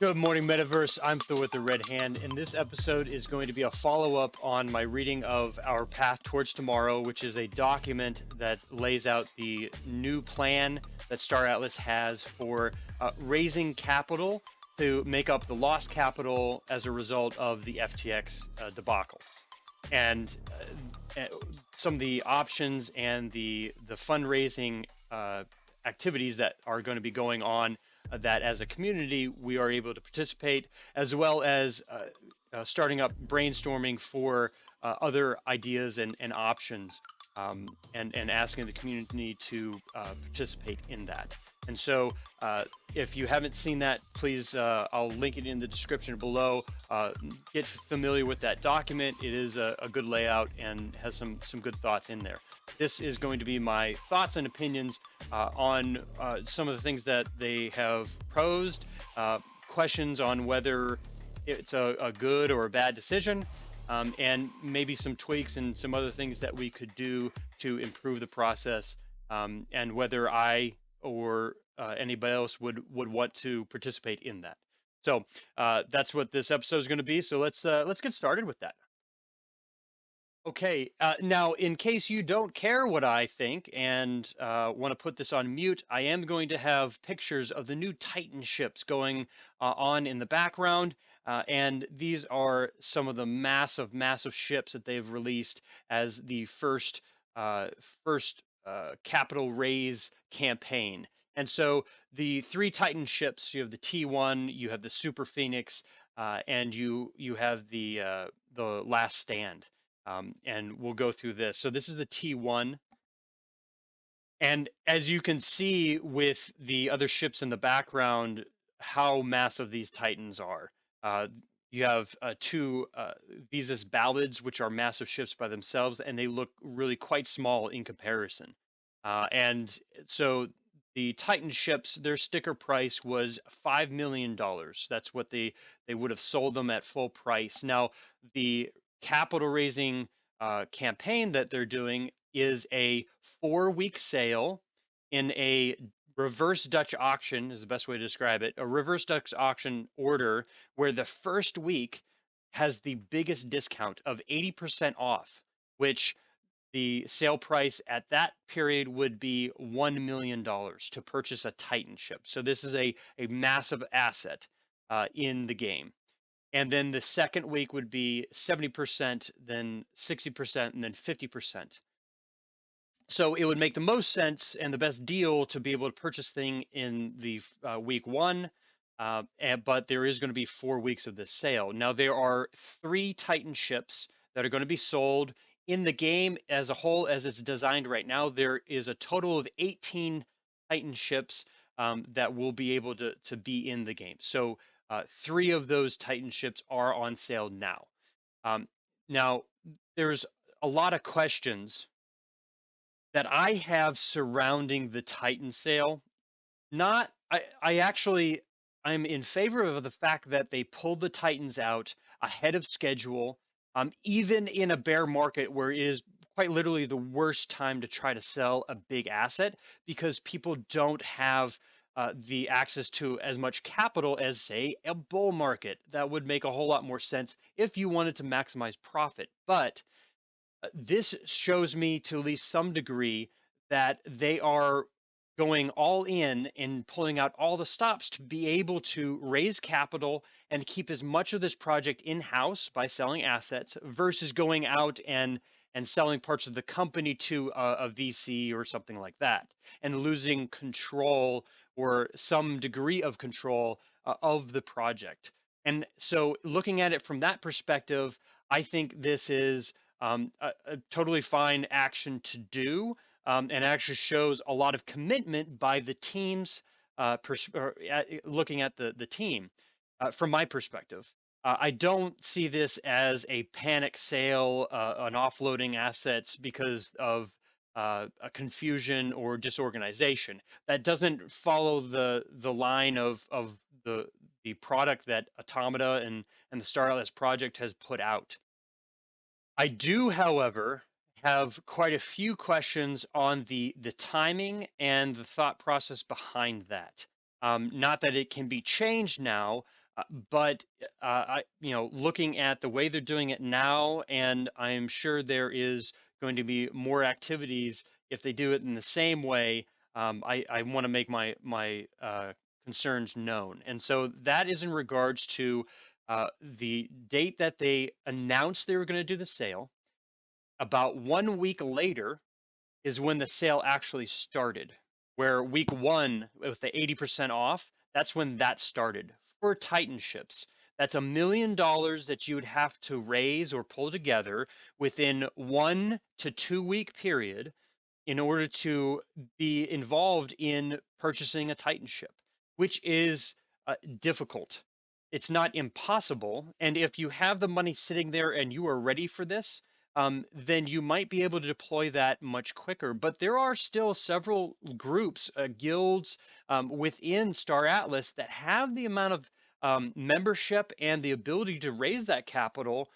Good morning, Metaverse. I'm Thor with the Red Hand, and this episode is going to be a follow-up on my reading of Our Path Towards Tomorrow, which is a document that lays out the new plan that Star Atlas has for raising capital to make up the lost capital as a result of the FTX debacle. And some of the options and the fundraising activities that are going to be going on that as a community we are able to participate, as well as starting up brainstorming for other ideas and options, and asking the community to participate in that. And so if you haven't seen that, please, I'll link it in the description below. Get familiar with that document. It is a good layout and has some good thoughts in there. This is going to be my thoughts and opinions on some of the things that they have posed, questions on whether it's a good or a bad decision, and maybe some tweaks and some other things that we could do to improve the process, and whether I or anybody else would want to participate in that. So that's what this episode is going to be. So let's get started with that. Okay, now in case you don't care what I think and want to put this on mute, I am going to have pictures of the new Titan ships going on in the background. And these are some of the massive ships that they've released as the first capital raise campaign. And so the three Titan ships, you have the T1, you have the Super Phoenix, and you have the Last Stand. And we'll go through this. So this is the T1. And as you can see with the other ships in the background, how massive these Titans are. You have two Visas Ballads, which are massive ships by themselves, and they look really quite small in comparison. And so the Titan ships, their sticker price was $5 million. That's what they would have sold them at full price. Now, the capital raising campaign that they're doing is a 4-week sale in a reverse Dutch auction, is the best way to describe it. A reverse Dutch auction order where the first week has the biggest discount of 80% off, which the sale price at that period would be $1 million to purchase a Titan ship. So this is a massive asset in the game. And then the second week would be 70%, then 60%, and then 50%. So it would make the most sense and the best deal to be able to purchase thing in the week one, but there is going to be 4 weeks of this sale. Now there are 3 Titan ships that are going to be sold in the game as a whole. As it's designed right now, there is a total of 18 Titan ships that will be able to be in the game. So 3 of those Titan ships are on sale now. Now there's a lot of questions that I have surrounding the Titan sale. Not, I'm in favor of the fact that they pulled the Titans out ahead of schedule, even in a bear market where it is quite literally the worst time to try to sell a big asset, because people don't have the access to as much capital as, say, a bull market. That would make a whole lot more sense if you wanted to maximize profit. But this shows me to at least some degree that they are going all in and pulling out all the stops to be able to raise capital and keep as much of this project in-house by selling assets versus going out and selling parts of the company to a VC or something like that, and losing control or some degree of control of the project. And so looking at it from that perspective, I think this is a totally fine action to do, and actually shows a lot of commitment by the teams, looking at the team. From my perspective, I don't see this as a panic sale, an offloading assets because of a confusion or disorganization. That doesn't follow the line of the product that Automata and the Star Atlas project has put out. I do, however, have quite a few questions on the timing and the thought process behind that. Not that it can be changed now, But looking at the way they're doing it now, and I'm sure there is going to be more activities if they do it in the same way. I want to make my concerns known, and so that is in regards to the date that they announced they were going to do the sale. About 1 week later is when the sale actually started. Where week one with the 80% off, that's when that started for Titan ships. That's $1 million that you would have to raise or pull together within 1 to 2 week period in order to be involved in purchasing a Titan ship, which is difficult. It's not impossible. And if you have the money sitting there and you are ready for this, then you might be able to deploy that much quicker. But there are still several groups, guilds within Star Atlas that have the amount of membership and the ability to raise that capital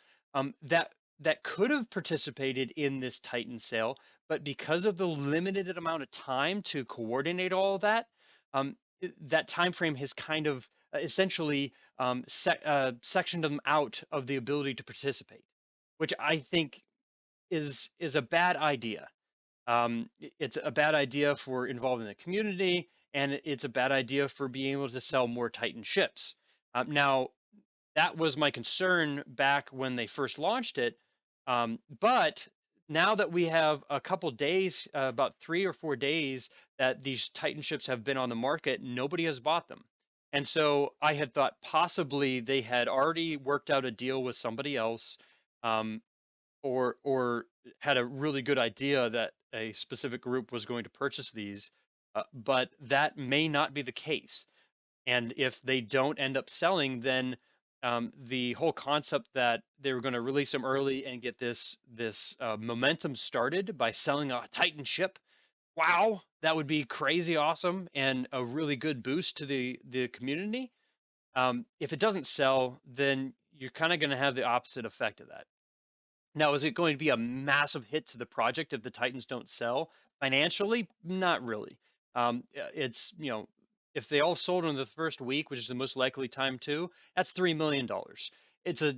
that could have participated in this Titan sale, but because of the limited amount of time to coordinate all of that, that time frame has kind of essentially sectioned them out of the ability to participate, which I think is a bad idea. It's a bad idea for involving the community, and it's a bad idea for being able to sell more Titan ships. Now, that was my concern back when they first launched it. But now that we have a couple days, about 3 or 4 days that these Titan ships have been on the market, nobody has bought them. And so I had thought possibly they had already worked out a deal with somebody else, um, or had a really good idea that a specific group was going to purchase these. But that may not be the case. And if they don't end up selling, then the whole concept that they were going to release them early and get this momentum started by selling a Titan ship, wow, that would be crazy awesome and a really good boost to the community. If it doesn't sell, then you're kind of going to have the opposite effect of that. Now, is it going to be a massive hit to the project if the Titans don't sell? Financially, not really. It's, if they all sold in the first week, which is the most likely time to, that's $3 million. It's a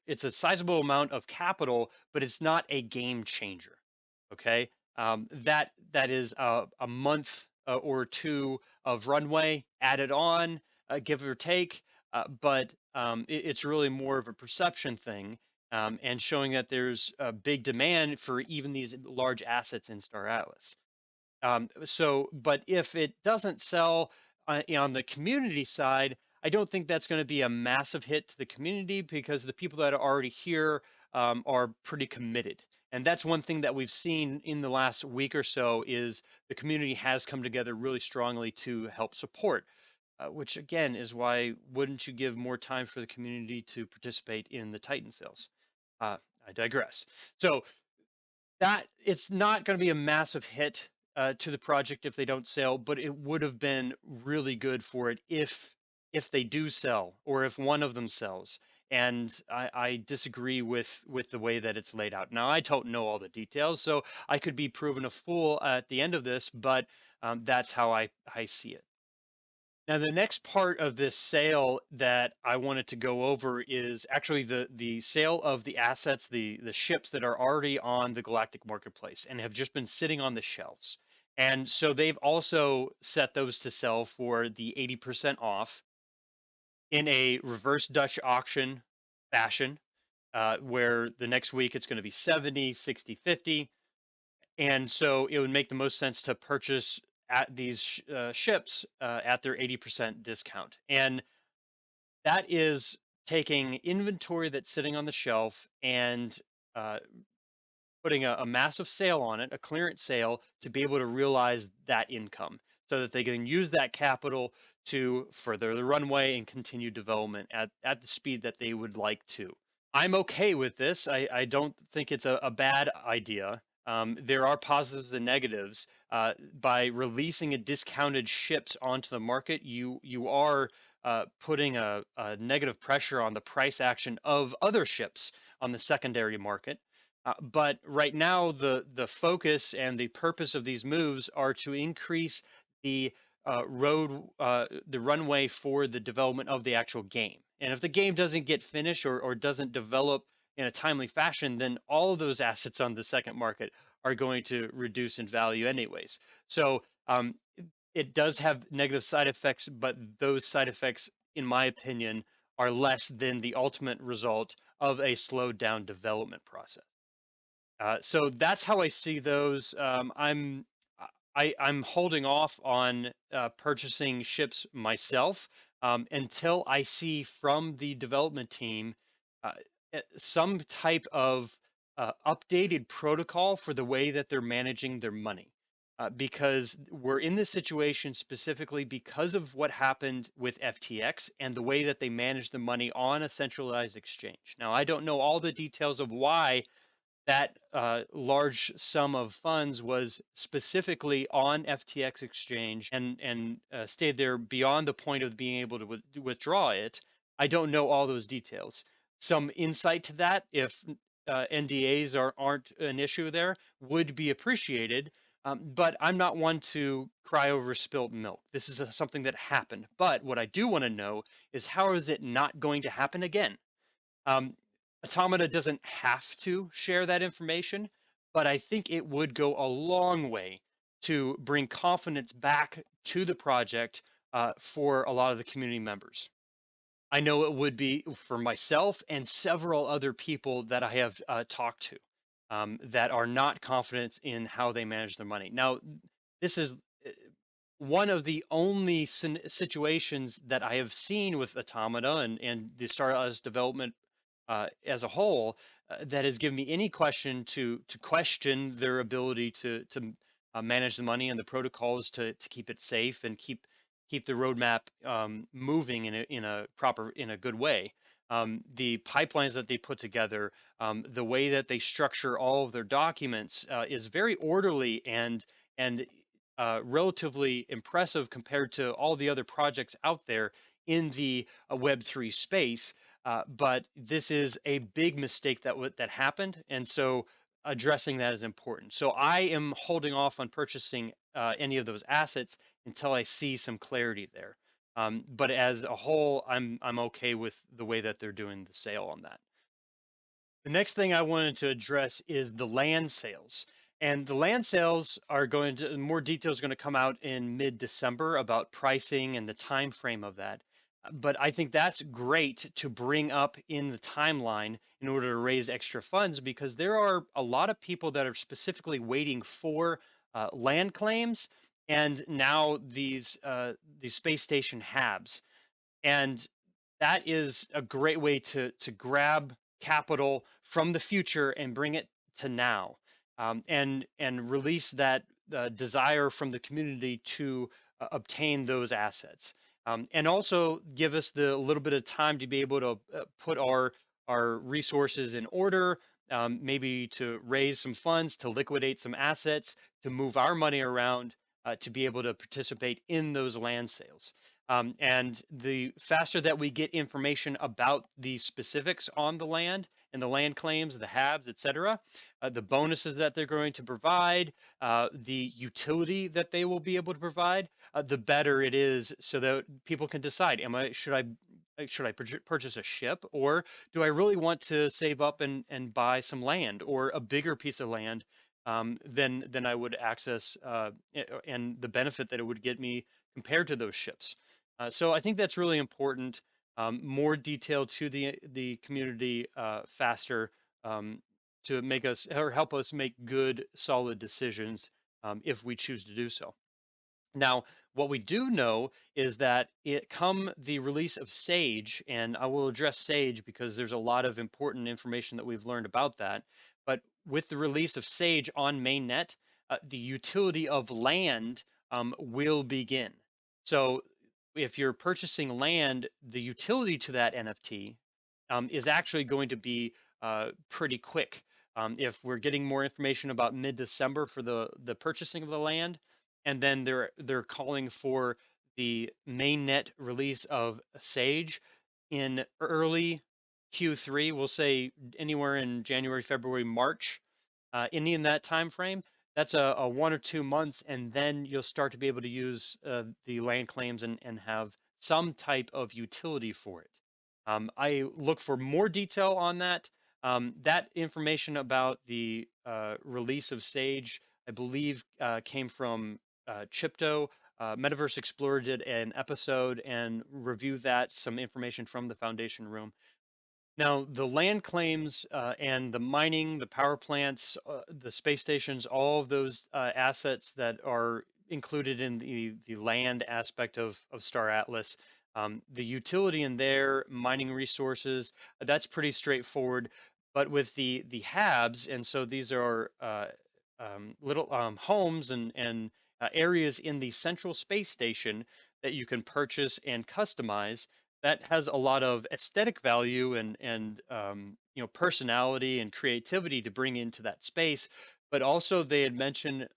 it's a sizable amount of capital, but it's not a game changer. Okay, that is a month or two of runway added on, give or take, but it's really more of a perception thing, and showing that there's a big demand for even these large assets in Star Atlas. But if it doesn't sell on the community side, I don't think that's going to be a massive hit to the community because the people that are already here are pretty committed. And that's one thing that we've seen in the last week or so is the community has come together really strongly to help support, which again is why wouldn't you give more time for the community to participate in the Titan sales? I digress. So that it's not going to be a massive hit to the project if they don't sell, but it would have been really good for it if they do sell or if one of them sells. And I disagree with the way that it's laid out. Now I don't know all the details, so I could be proven a fool at the end of this, but that's how I see it. Now, the next part of this sale that I wanted to go over is actually the sale of the assets, the ships that are already on the Galactic Marketplace and have just been sitting on the shelves. And so they've also set those to sell for the 80% off in a reverse Dutch auction fashion, where the next week it's going to be 70, 60, 50. And so it would make the most sense to purchase at these ships at their 80% discount. And that is taking inventory that's sitting on the shelf and uh, putting a massive sale on it, a clearance sale, to be able to realize that income so that they can use that capital to further the runway and continue development at the speed that they would like to. I'm okay with this. I don't think it's a bad idea. There are positives and negatives. By releasing a discounted ships onto the market, you are putting a negative pressure on the price action of other ships on the secondary market. But right now, the focus and the purpose of these moves are to increase the the runway for the development of the actual game. And if the game doesn't get finished or doesn't develop in a timely fashion, then all of those assets on the second market are going to reduce in value anyways. So it does have negative side effects, but those side effects, in my opinion, are less than the ultimate result of a slowed down development process. So that's how I see those. I'm holding off on purchasing ships myself until I see from the development team uh, some type of updated protocol for the way that they're managing their money. Because we're in this situation specifically because of what happened with FTX and the way that they manage the money on a centralized exchange. Now, I don't know all the details of why that large sum of funds was specifically on FTX exchange and stayed there beyond the point of being able to withdraw it. I don't know all those details. Some insight to that, if NDAs aren't an issue there, would be appreciated. But I'm not one to cry over spilt milk. This is something that happened. But what I do want to know is how is it not going to happen again? Um, Automata doesn't have to share that information, but I think it would go a long way to bring confidence back to the project for a lot of the community members. I know it would be for myself and several other people that I have talked to that are not confident in how they manage their money. Now, this is one of the only situations that I have seen with Automata and the Stardust development as a whole that has given me any question to question their ability to manage the money and the protocols to keep it safe and keep the roadmap moving in a good way. The pipelines that they put together, the way that they structure all of their documents is very orderly and relatively impressive compared to all the other projects out there in the Web3 space. But this is a big mistake that happened, and so addressing that is important. So I am holding off on purchasing any of those assets until I see some clarity there. But as a whole, I'm okay with the way that they're doing the sale on that. The next thing I wanted to address is the land sales. And the land sales are going to more details going to come out in mid-December about pricing and the time frame of that. But I think that's great to bring up in the timeline in order to raise extra funds because there are a lot of people that are specifically waiting for land claims and now these space station HABs. And that is a great way to grab capital from the future and bring it to now, and release that desire from the community to obtain those assets, and also give us the little bit of time to be able to put our resources in order, maybe to raise some funds, to liquidate some assets, to move our money around, to be able to participate in those land sales. And the faster that we get information about the specifics on the land and the land claims, the HABs, et cetera, the bonuses that they're going to provide, the utility that they will be able to provide, the better it is so that people can decide, should I purchase a ship, or do I really want to save up and buy some land or a bigger piece of land than I would access, and the benefit that it would get me compared to those ships. So I think that's really important. More detail to the community faster, to make us or help us make good, solid decisions if we choose to do so. Now, what we do know is that it come the release of Sage, and I will address Sage because there's a lot of important information that we've learned about that. But with the release of Sage on mainnet, the utility of land will begin. So if you're purchasing land, the utility to that NFT is actually going to be pretty quick. If we're getting more information about mid-December for the purchasing of the land, and then they're calling for the mainnet release of Sage in early Q3, we'll say anywhere in January, February, March, any in that time frame, that's a 1 or 2 months, and then you'll start to be able to use the land claims and have some type of utility for it. I look for more detail on that. That information about the release of Sage, I believe, came from Chipto. Metaverse Explorer did an episode and reviewed that, some information from the Foundation Room. Now, the land claims and the mining, the power plants, the space stations, all of those assets that are included in the land aspect of Star Atlas, the utility in there, mining resources, that's pretty straightforward. But with the HABs, and so these are little homes and areas in the central space station that you can purchase and customize, that has a lot of aesthetic value and personality and creativity to bring into that space. But also they had mentioned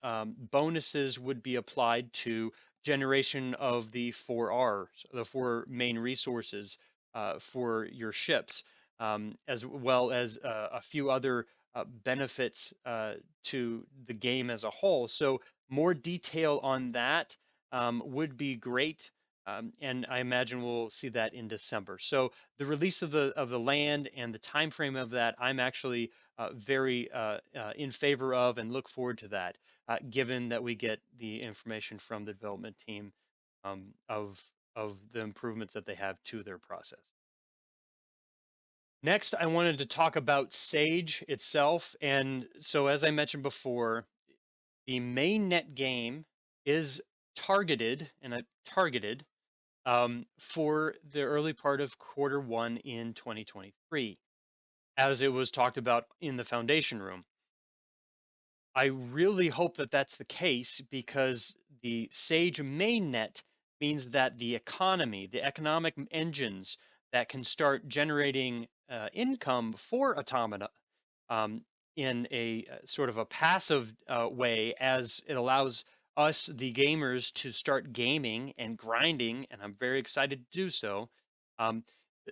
bonuses would be applied to generation of the 4R, so the four main resources for your ships, as well as a few other benefits to the game as a whole. So more detail on that would be great, and I imagine we'll see that in December. So the release of the land and the time frame of that, I'm actually very in favor of and look forward to that, given that we get the information from the development team um, of of the improvements that they have to their process. Next, I wanted to talk about Sage itself, and so as I mentioned before, the main net game is targeted and targeted for the early part of Q1 in 2023, as it was talked about in the Foundation Room. I really hope that that's the case because the Sage mainnet means that the economy, the economic engines that can start generating income for Automata um, in a sort of a passive way, as it allows us, the gamers, to start gaming and grinding, and I'm very excited to do so. Um,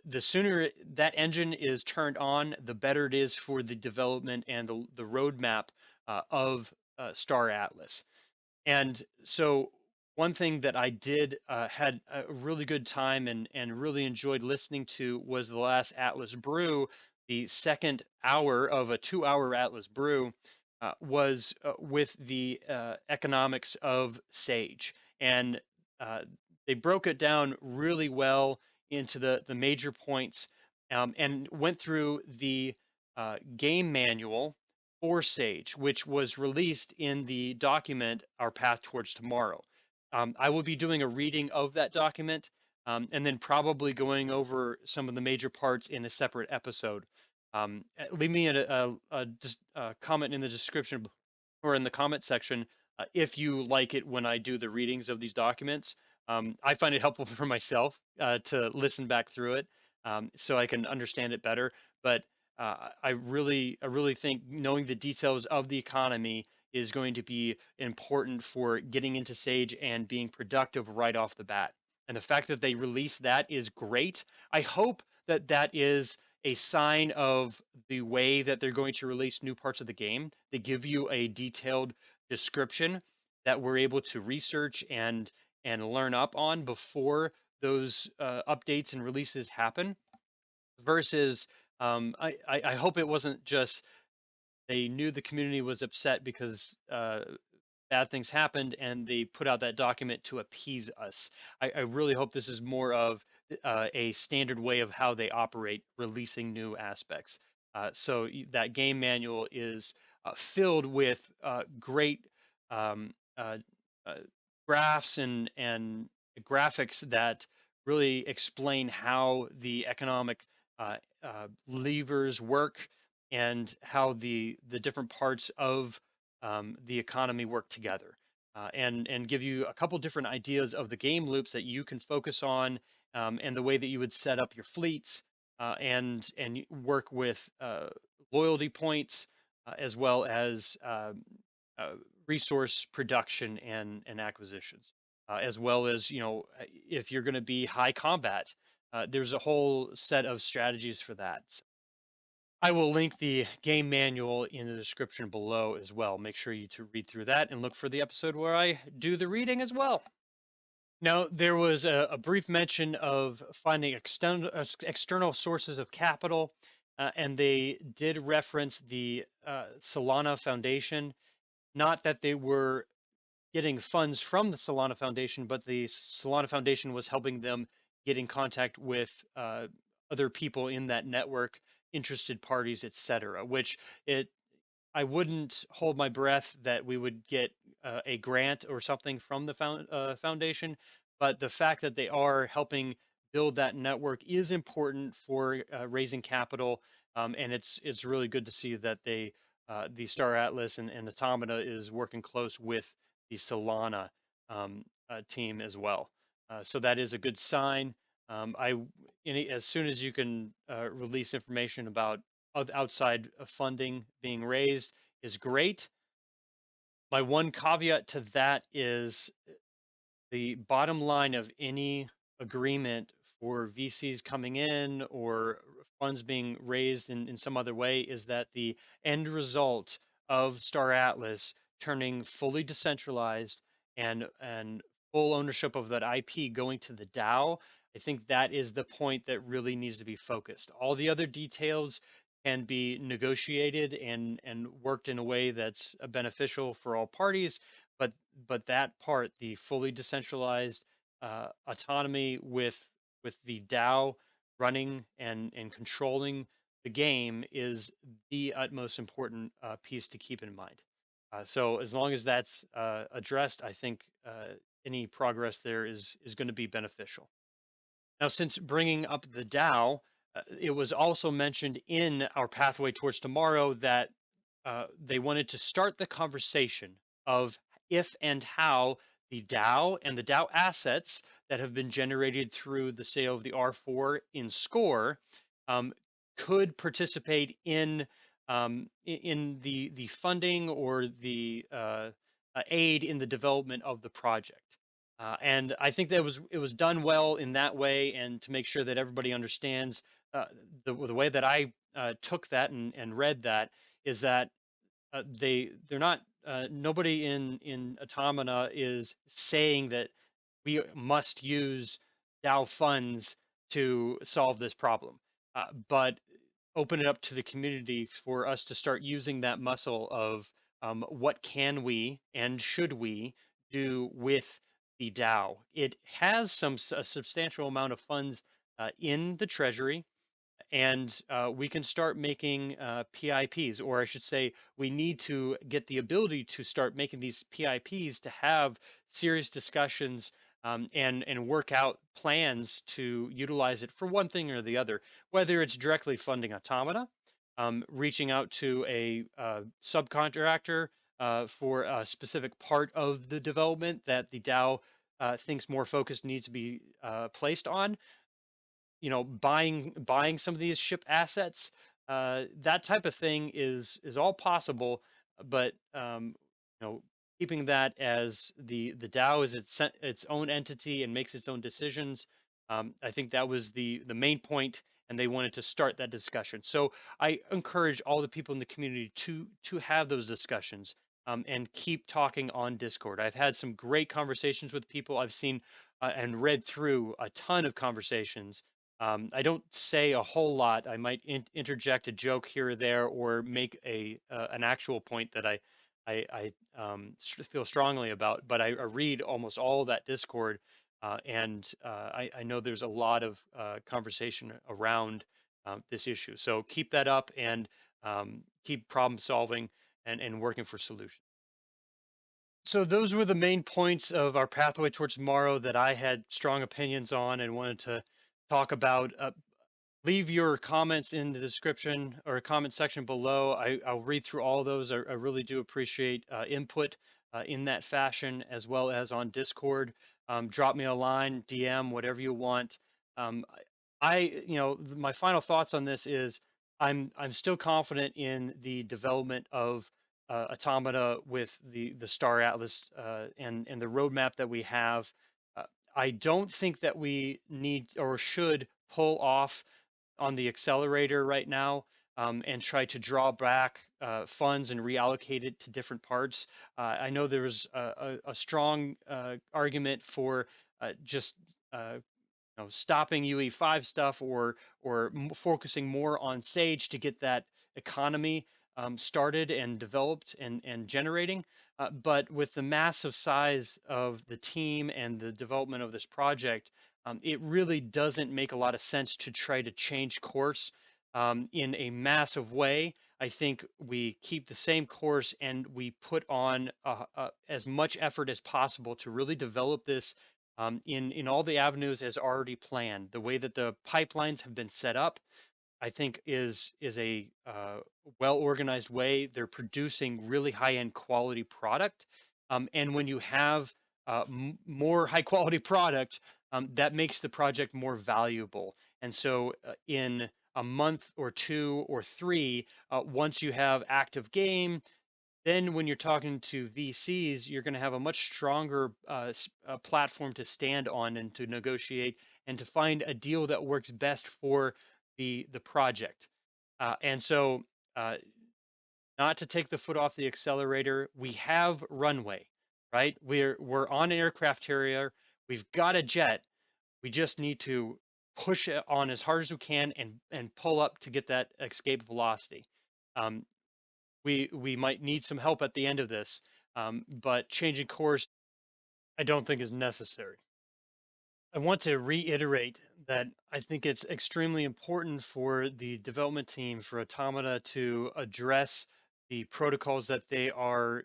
the sooner that engine is turned on, the better it is for the development and the roadmap of Star Atlas. And so, one thing that I did had a really good time and really enjoyed listening to was the last Atlas Brew. The second hour of a 2 hour Atlas Brew was with the economics of Sage. And uh, they broke it down really well into the major points, and went through the game manual for Sage, which was released in the document Our Path Towards Tomorrow. I will be doing a reading of that document, and then probably going over some of the major parts in a separate episode. Leave me a comment in the description or in the comment section if you like it when I do the readings of these documents. I find it helpful for myself to listen back through it, so I can understand it better. But I really think knowing the details of the economy is going to be important for getting into Sage and being productive right off the bat. And the fact that they release that is great. I hope that that is a sign of the way that they're going to release new parts of the game. They give you a detailed description that we're able to research and learn up on before those updates and releases happen. Versus, I hope it wasn't just they knew the community was upset because bad things happened and they put out that document to appease us. I really hope this is more of a standard way of how they operate, releasing new aspects. That game manual is filled with great um, uh, uh, graphs and graphics that really explain how the economic levers work and how the different parts of the economy work together, and give you a couple different ideas of the game loops that you can focus on, and the way that you would set up your fleets, and work with loyalty points, as well as uh, resource production and acquisitions, as well as if you're going to be high combat, there's a whole set of strategies for that. I will link the game manual in the description below as well. Make sure you to read through that and look for the episode where I do the reading as well. Now, there was a brief mention of finding external sources of capital, and they did reference the Solana Foundation. Not that they were getting funds from the Solana Foundation, but the Solana Foundation was helping them get in contact with other people in that network, interested parties, etc. Which it I wouldn't hold my breath that we would get a grant or something from the foundation, but the fact that they are helping build that network is important for raising capital, and it's really good to see that the Star Atlas and Automata is working close with the Solana team as well. So that is a good sign. As soon as you can release information about outside funding being raised is great. My one caveat to that is the bottom line of any agreement for VCs coming in or funds being raised in some other way is that the end result of Star Atlas turning fully decentralized and full ownership of that IP going to the DAO. I think that is the point that really needs to be focused. All the other details can be negotiated and worked in a way that's beneficial for all parties, but that part, the fully decentralized autonomy with the DAO running and controlling the game is the utmost important piece to keep in mind. So as long as that's addressed, I think any progress there is going to be beneficial. Now, since bringing up the DAO, it was also mentioned in our Pathway Towards Tomorrow that they wanted to start the conversation of if and how the DAO and the DAO assets that have been generated through the sale of the R4 in Score um, could participate in the funding or the aid in the development of the project. And I think that it was done well in that way, and to make sure that everybody understands the way that I took that and read that is that they're not nobody in Automata is saying that we must use DAO funds to solve this problem, but open it up to the community for us to start using that muscle of what can we and should we do with the DAO. It has a substantial amount of funds in the treasury, and we can start making PIPs, or I should say, we need to get the ability to start making these PIPs to have serious discussions and work out plans to utilize it for one thing or the other, whether it's directly funding Automata, reaching out to a subcontractor for a specific part of the development that the DAO thinks more focus needs to be placed on, buying some of these ship assets, that type of thing is all possible, but keeping that as the DAO is its own entity and makes its own decisions. I think that was the main point, and they wanted to start that discussion. So I encourage all the people in the community to have those discussions. And keep talking on Discord. I've had some great conversations with people. I've seen and read through a ton of conversations. I don't say a whole lot. I might interject a joke here or there, or make an actual point that I feel strongly about. But I read almost all of that Discord, and I know there's a lot of conversation around this issue. So keep that up and keep problem solving and working for solutions. So those were the main points of our Pathway Towards Tomorrow that I had strong opinions on and wanted to talk about. Leave your comments in the description or comment section below. I'll read through all those. I really do appreciate input in that fashion, as well as on Discord. Drop me a line, DM, whatever you want. Um, my final thoughts on this is I'm still confident in the development of Automata with the Star Atlas and the roadmap that we have. Uh, I don't think that we need or should pull off on the accelerator right now. and try to draw back funds and reallocate it to different parts. I know there was a strong argument for just stopping UE5 stuff, or focusing more on Sage to get that economy started and developed and generating. But with the massive size of the team and the development of this project, it really doesn't make a lot of sense to try to change course in a massive way. I think we keep the same course and we put on as much effort as possible to really develop this in all the avenues as already planned. The way that the pipelines have been set up, I think is a well organized way. They're producing really high end quality product, and when you have more high quality product, that makes the project more valuable. And so, in a month or two or three, once you have active game, then when you're talking to VCs, you're going to have a much stronger platform to stand on and to negotiate and to find a deal that works best for the project. And so, uh, not to take the foot off the accelerator, we have runway, right? We're on an aircraft carrier. We've got a jet. We just need to push it on as hard as we can and pull up to get that escape velocity. Um, we might need some help at the end of this, but changing course, I don't think is necessary. I want to reiterate that I think it's extremely important for the development team for Automata to address the protocols that they are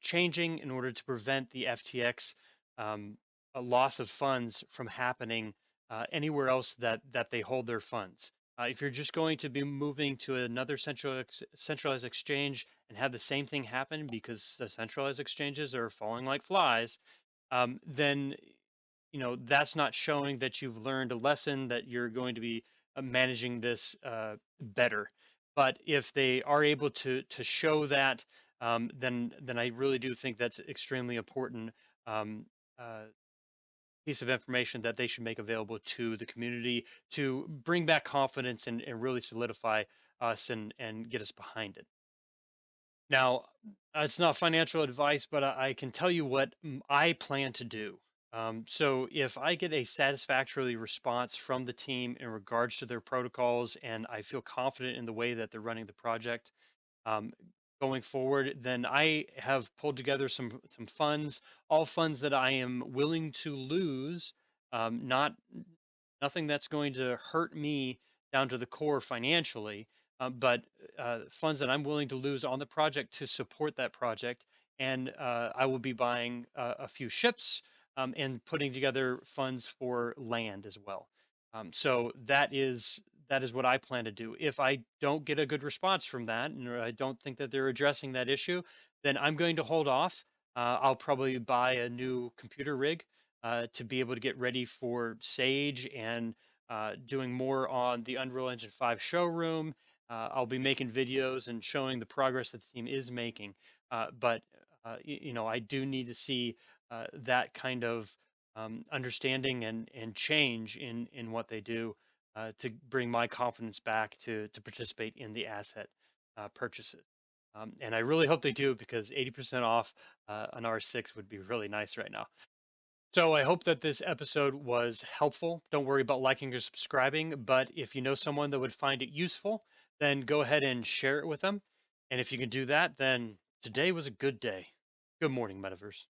changing in order to prevent the FTX a loss of funds from happening anywhere else that they hold their funds. If you're just going to be moving to another centralized exchange and have the same thing happen because the centralized exchanges are falling like flies, then that's not showing that you've learned a lesson, that you're going to be managing this better. But if they are able to show that, then I really do think that's extremely important um, uh, piece of information that they should make available to the community to bring back confidence and really solidify us and get us behind it. Now, it's not financial advice, but I can tell you what I plan to do. So, if I get a satisfactory response from the team in regards to their protocols, and I feel confident in the way that they're running the project um, going forward, then I have pulled together some funds, all funds that I am willing to lose, not nothing that's going to hurt me down to the core financially, but funds that I'm willing to lose on the project to support that project. And I will be buying a few ships and putting together funds for land as well. So that is what I plan to do. If I don't get a good response from that, and I don't think that they're addressing that issue, then I'm going to hold off. I'll probably buy a new computer rig to be able to get ready for Sage and doing more on the Unreal Engine 5 showroom. I'll be making videos and showing the progress that the team is making. But I do need to see that kind of understanding and change in what they do to bring my confidence back to participate in the asset purchases. And I really hope they do, because 80% off an R6 would be really nice right now. So I hope that this episode was helpful. Don't worry about liking or subscribing, but if you know someone that would find it useful, then go ahead and share it with them. And if you can do that, then today was a good day. Good morning, Metaverse.